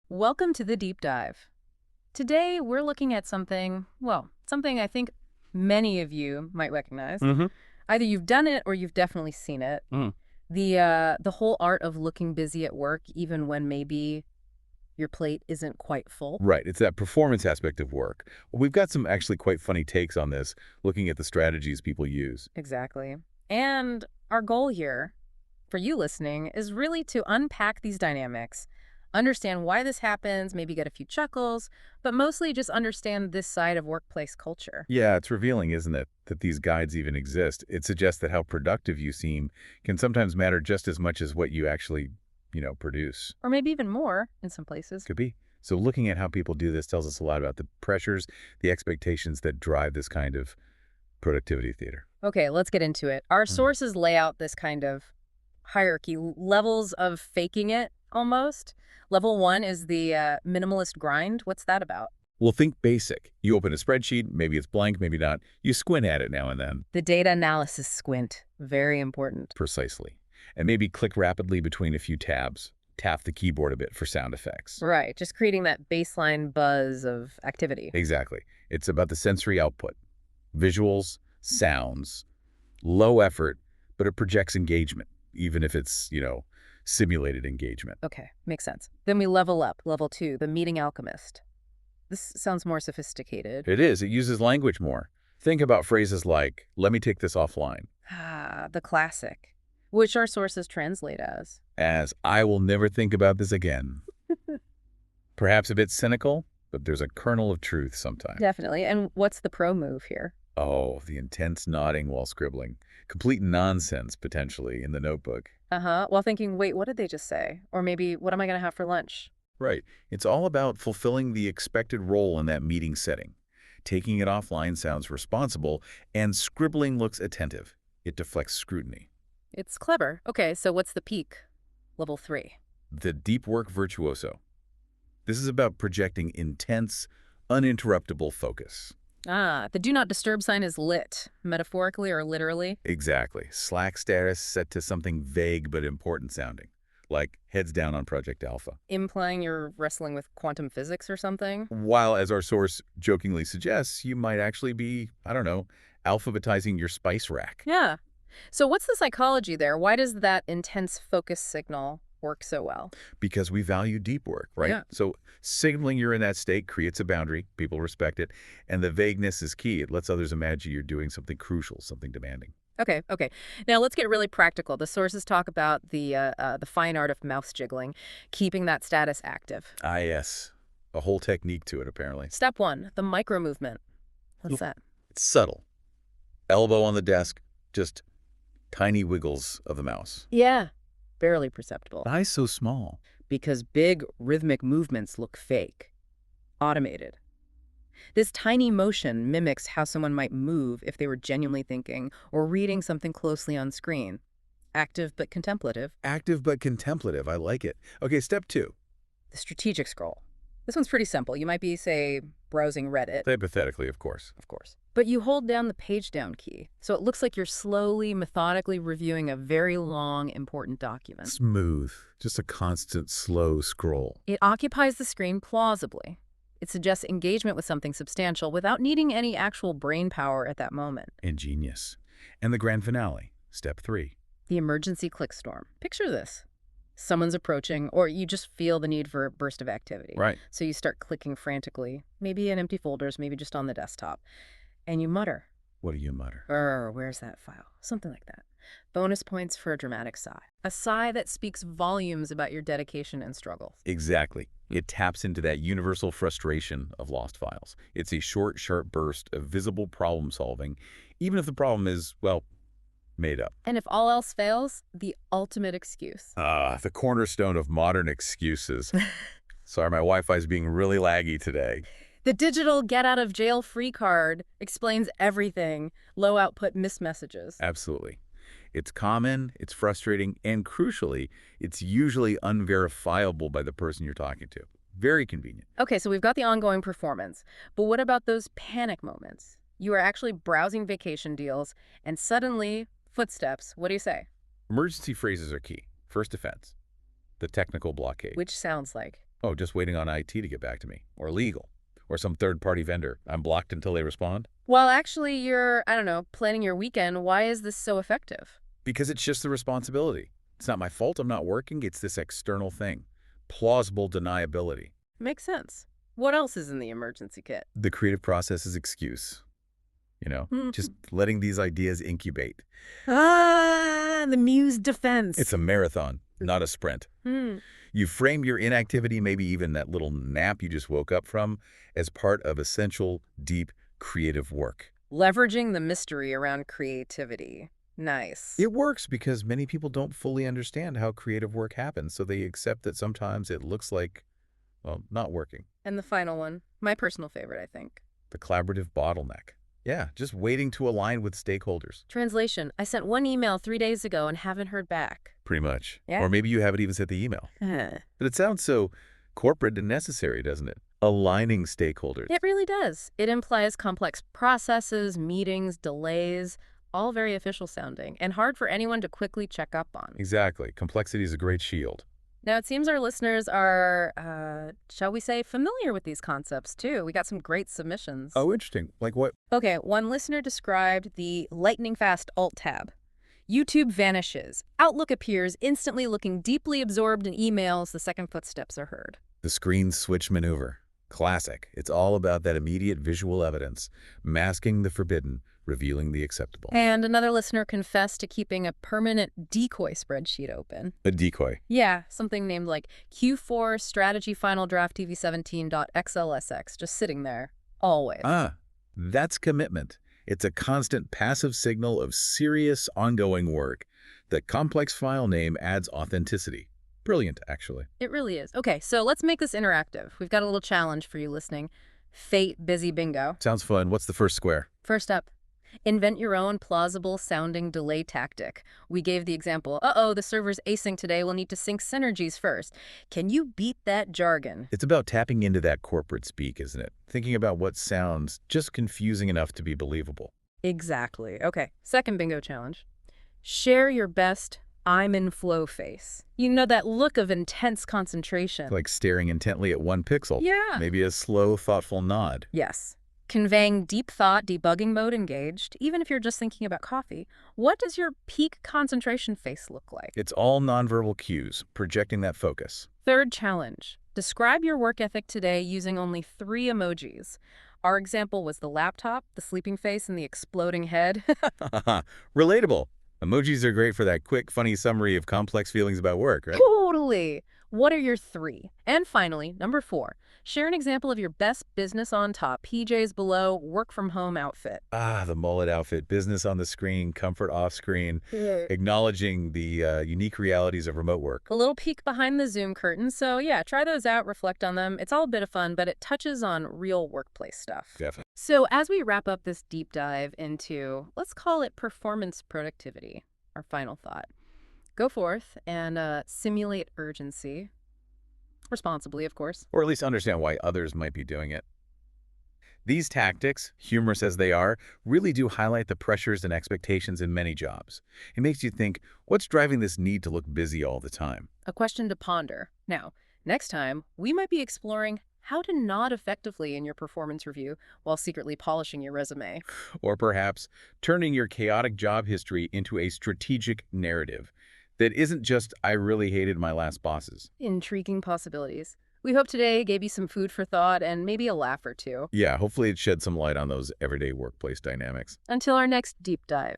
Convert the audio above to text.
Welcome to the deep dive. Today, we're looking at something I think many of you might recognize. hmm Either you've done it or you've definitely seen it. Mm. The whole art of looking busy at work, even when maybe your plate isn't quite full. Right. It's that performance aspect of work. Well, we've got some actually quite funny takes on this, looking at the strategies people use. Exactly. And our goal here, for you listening, is really to unpack these dynamics, understand why this happens, maybe get a few chuckles, but mostly just understand this side of workplace culture. Yeah, it's revealing, isn't it, that these guides even exist. It suggests that how productive you seem can sometimes matter just as much as what you actually, produce. Or maybe even more in some places. Could be. So looking at how people do this tells us a lot about the pressures, the expectations that drive this kind of productivity theater. Okay, let's get into it. Our Mm. sources lay out this kind of hierarchy, levels of faking it almost. Level one is the minimalist grind. What's that about? Well, think basic. You open a spreadsheet, maybe it's blank, maybe not. You squint at it now and then. The data analysis squint. Very important. Precisely. And maybe click rapidly between a few tabs. Tap the keyboard a bit for sound effects. Right, just creating that baseline buzz of activity. Exactly. It's about the sensory output. Visuals, sounds, low effort, but it projects engagement, even if it's, simulated engagement. Okay, makes sense. Then we level up. Level two, the meeting alchemist. This sounds more sophisticated. It is. It uses language more. Think about phrases like, let me take this offline, Ah, the classic, which our sources translate as I will never think about this again. Perhaps a bit cynical, but there's a kernel of truth sometimes. Definitely. And what's the pro move here? Oh, the intense nodding while scribbling. Complete nonsense, potentially, in the notebook. Uh-huh. While thinking, wait, what did they just say? Or maybe, what am I going to have for lunch? Right. It's all about fulfilling the expected role in that meeting setting. Taking it offline sounds responsible, and scribbling looks attentive. It deflects scrutiny. It's clever. Okay, so what's the peak? Level three. The deep work virtuoso. This is about projecting intense, uninterruptible focus. Ah, the do not disturb sign is lit, metaphorically or literally. Exactly. Slack status set to something vague but important sounding, like heads down on Project Alpha. Implying you're wrestling with quantum physics or something? While, as our source jokingly suggests, you might actually be, I don't know, alphabetizing your spice rack. Yeah. So what's the psychology there? Why does that intense focus signal work so well? Because we value deep work, right? Yeah. So signaling you're in that state creates a boundary. People respect it. And the vagueness is key. It lets others imagine you're doing something crucial, something demanding. Okay. Now let's get really practical. The sources talk about the fine art of mouse jiggling, keeping that status active. Ah, yes. A whole technique to it, apparently. Step one, the micro movement. What's that? It's subtle. Elbow on the desk, just tiny wiggles of the mouse. Yeah, barely perceptible. Why so small? Because big rhythmic movements look fake, automated. This tiny motion mimics how someone might move if they were genuinely thinking or reading something closely on screen. Active but contemplative. Active but contemplative. I like it. Okay, step two. The strategic scroll. This one's pretty simple. You might be, say, browsing Reddit, Hypothetically, of course. of course. But you hold down the page down key, so it looks like you're slowly, methodically reviewing a very long, important document. Smooth. Just a constant, slow scroll. It occupies the screen plausibly. It suggests engagement with something substantial without needing any actual brain power at that moment. Ingenious. And the grand finale, step three. The emergency click storm. Picture this. Someone's approaching, or you just feel the need for a burst of activity. Right. So you start clicking frantically, maybe in empty folders, maybe just on the desktop. And you mutter, What do you mutter? where's that file? Something like that. Bonus points for a dramatic sigh. A sigh that speaks volumes about your dedication and struggle. Exactly. It taps into that universal frustration of lost files. It's a short, sharp burst of visible problem solving, even if the problem is, well, made up. And if all else fails, the ultimate excuse. The cornerstone of modern excuses. Sorry, my Wi-Fi's being really laggy today. The digital get-out-of-jail-free card explains everything. Low output missed messages. Absolutely. It's common, it's frustrating, and crucially, it's usually unverifiable by the person you're talking to. Very convenient. Okay, so we've got the ongoing performance. But what about those panic moments? You are actually browsing vacation deals, and suddenly, footsteps. What do you say? Emergency phrases are key. First offense, the technical blockade. Which sounds like Oh, just waiting on IT to get back to me. Or legal. Or some third-party vendor. I'm blocked until they respond. While actually you're, I don't know, planning your weekend, why is this so effective? Because it's just the responsibility. It's not my fault I'm not working. It's this external thing. Plausible deniability. Makes sense. What else is in the emergency kit? The creative process is excuse. Just letting these ideas incubate. The muse defense. It's a marathon, not a sprint. You frame your inactivity, maybe even that little nap you just woke up from, as part of essential, deep, creative work. Leveraging the mystery around creativity. Nice. It works because many people don't fully understand how creative work happens, so they accept that sometimes it looks like, well, not working. And the final one, my personal favorite, I think. The collaborative bottleneck. Yeah, just waiting to align with stakeholders. Translation, I sent one email 3 days ago and haven't heard back. Pretty much. Yeah. Or maybe you haven't even sent the email. But it sounds so corporate and necessary, doesn't it? Aligning stakeholders. It really does. It implies complex processes, meetings, delays, all very official sounding, and hard for anyone to quickly check up on. Exactly. Complexity is a great shield. Now, it seems our listeners are, shall we say, familiar with these concepts, too. We got some great submissions. Oh, interesting. Like what? Okay, one listener described the lightning-fast Alt-tab. YouTube vanishes. Outlook appears, instantly looking deeply absorbed in emails the second footsteps are heard. The screen switch maneuver. Classic. It's all about that immediate visual evidence, masking the forbidden, revealing the acceptable. And another listener confessed to keeping a permanent decoy spreadsheet open. A decoy. Yeah, something named like Q4 Strategy Final Draft TV17.xlsx, just sitting there, always. That's commitment. It's a constant passive signal of serious, ongoing work. The complex file name adds authenticity. Brilliant, actually. It really is. Okay, so let's make this interactive. We've got a little challenge for you listening. Fate Busy Bingo. Sounds fun. What's the first square? First up, invent your own plausible-sounding delay tactic. We gave the example, uh-oh, the server's async today, we'll need to sync synergies first. Can you beat that jargon? It's about tapping into that corporate speak, isn't it? Thinking about what sounds just confusing enough to be believable. Exactly. Okay, second bingo challenge. Share your best I'm in flow face. You know, that look of intense concentration. Like staring intently at one pixel. Yeah. Maybe a slow, thoughtful nod. Yes. Conveying deep thought, debugging mode engaged, even if you're just thinking about coffee. What does your peak concentration face look like? It's all nonverbal cues, projecting that focus. Third challenge. Describe your work ethic today using only 3 emojis. Our example was the laptop, the sleeping face, and the exploding head. Relatable. Emojis are great for that quick, funny summary of complex feelings about work, right? Totally. What are your 3? And finally, number 4. Share an example of your best business on top, PJs below, work from home outfit. The mullet outfit, business on the screen, comfort off screen, acknowledging the unique realities of remote work. A little peek behind the Zoom curtain. So yeah, try those out, reflect on them. It's all a bit of fun, but it touches on real workplace stuff. Definitely. So as we wrap up this deep dive into, let's call it performance productivity, our final thought, go forth and simulate urgency. Responsibly, of course. Or at least understand why others might be doing it. These tactics, humorous as they are, really do highlight the pressures and expectations in many jobs. It makes you think, what's driving this need to look busy all the time? A question to ponder. Now, next time, we might be exploring how to nod effectively in your performance review while secretly polishing your resume. Or perhaps turning your chaotic job history into a strategic narrative that isn't just, I really hated my last bosses. Intriguing possibilities. We hope today gave you some food for thought and maybe a laugh or two. Yeah, hopefully it shed some light on those everyday workplace dynamics. Until our next deep dive.